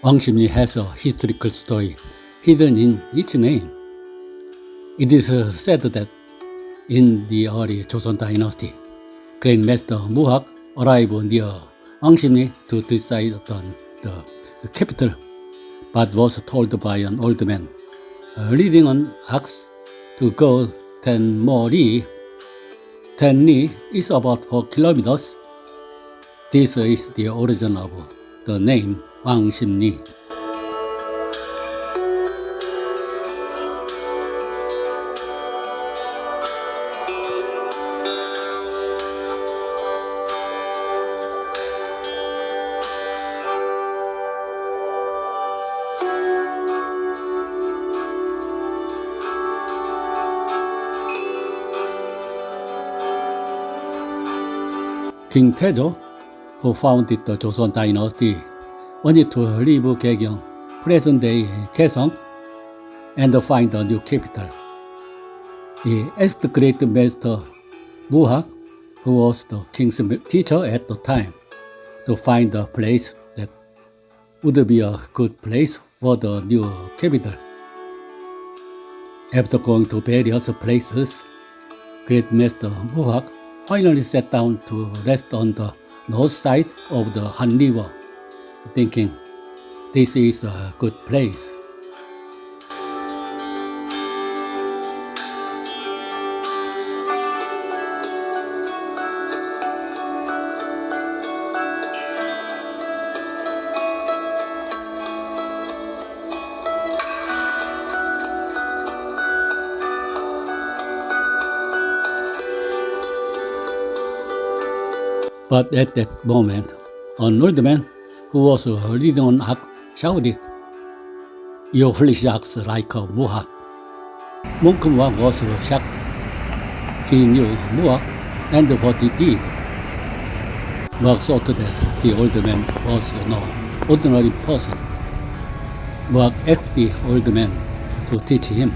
왕십리 has a historical story hidden in each name. It is said that in the early Joseon dynasty, Grandmaster Muhak arrived near 왕십리 to decide on the capital, but was told by an old man leading an ox to go 10 more li. 10 li is about 4 kilometers. This is the origin of the name 왕십리. King Taejo, who founded the Joseon dynasty, wanted to leave Gaegyong, present-day Kaesong, and find a new capital. He asked great master Muhak, who was the king's teacher at the time, to find a place that would be a good place for the new capital. After going to various places, great master Muhak finally sat down to rest on the north side of the Han River, thinking, this is a good place. But at that moment, an old man who was leading an ox shouted, "You foolish ox like a Muhak." Monk Muhak was shocked. He knew Muhak and what he did. Muhak thought that the old man was no ordinary person. Muhak asked the old man to teach him.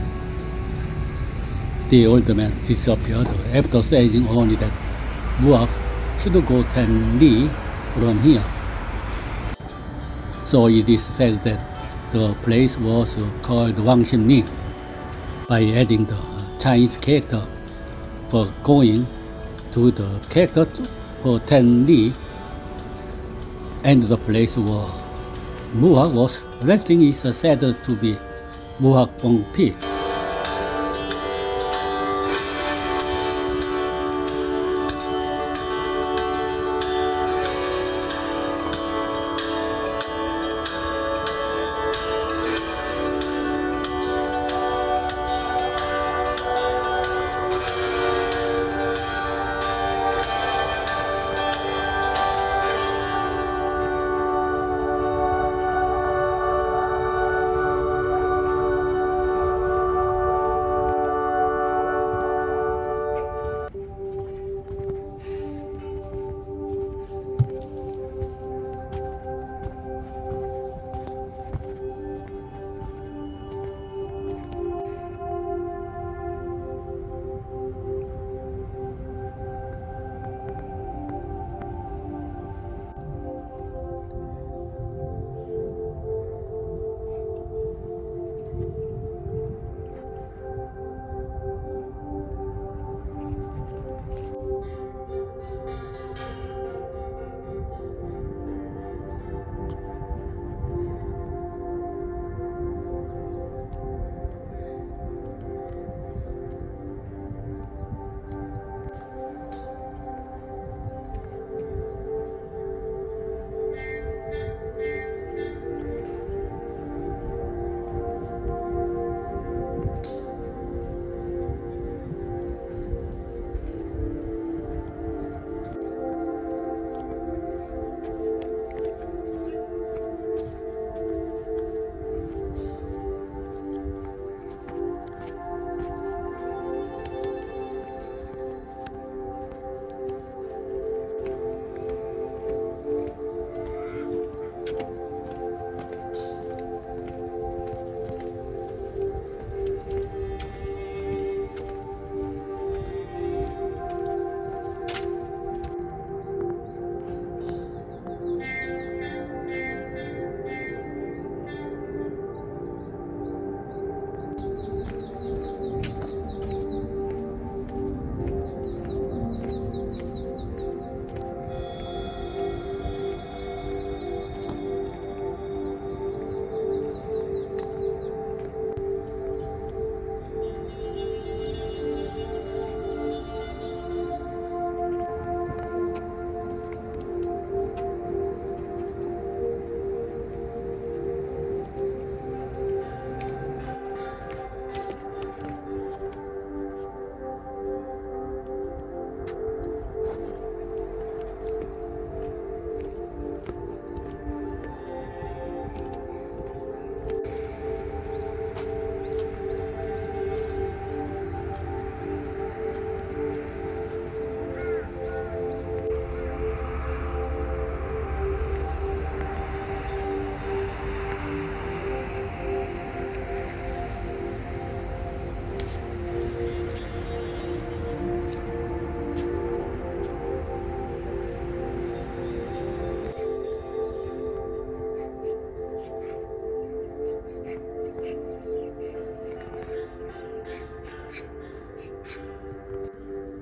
The old man disappeared after saying only that Muhak should go 10 li from here. So it is said that the place was called 왕십리 by adding the Chinese character for going to the character for 10 li, and the place where Muhak was resting is said to be Muhakbong Peak.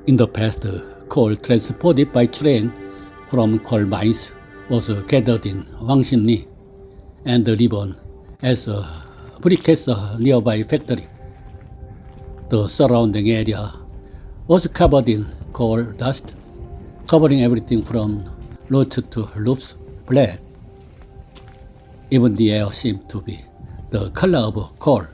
In the past, coal transported by train from coal mines was gathered in 왕십리 and riven as a briquettes nearby factory. The surrounding area was covered in coal dust, covering everything from roads to roofs black. Even the air seemed to be the color of coal.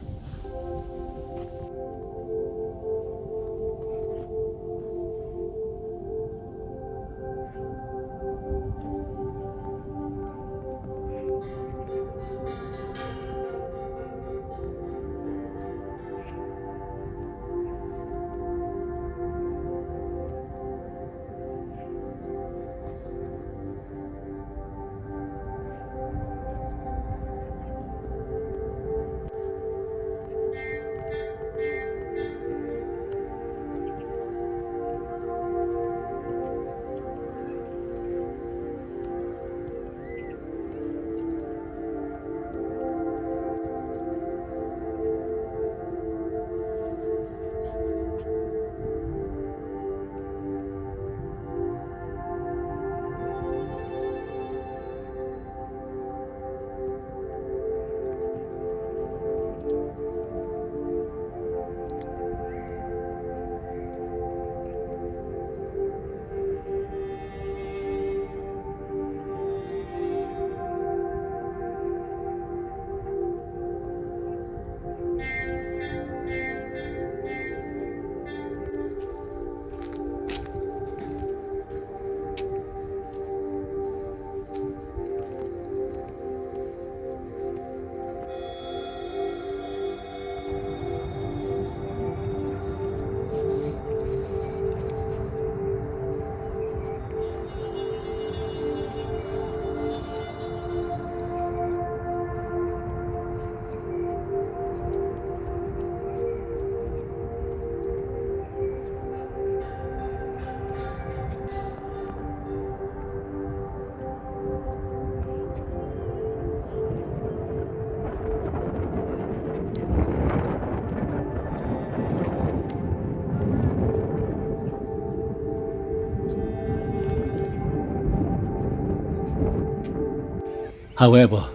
However,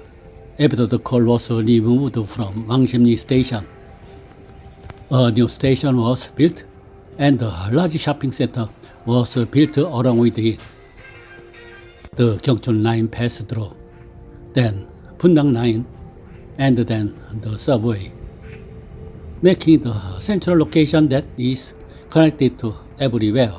after the coal was removed from 왕십리 station, a new station was built and a large shopping center was built along with it. The Gyeongchon line passed through, then Bunnang line, and then the subway, making the central location that is connected to everywhere.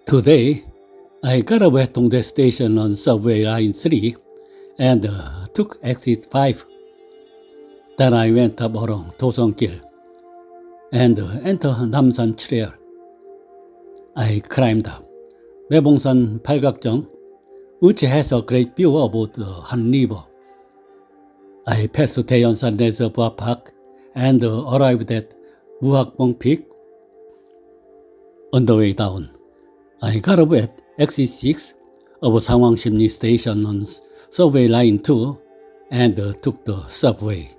Today, I got off at Dongdae Station on subway line 3 and took exit 5. Then I went up along 도성길 and entered 남산자락숲길. I climbed up 매봉산 팔각정, which has a great view about the Han River. I passed 대연산 Reservoir Park and arrived at Muhakbong Peak. On the way down, I got off at exit 6 of 상왕십리 station on subway line 2 and took the subway.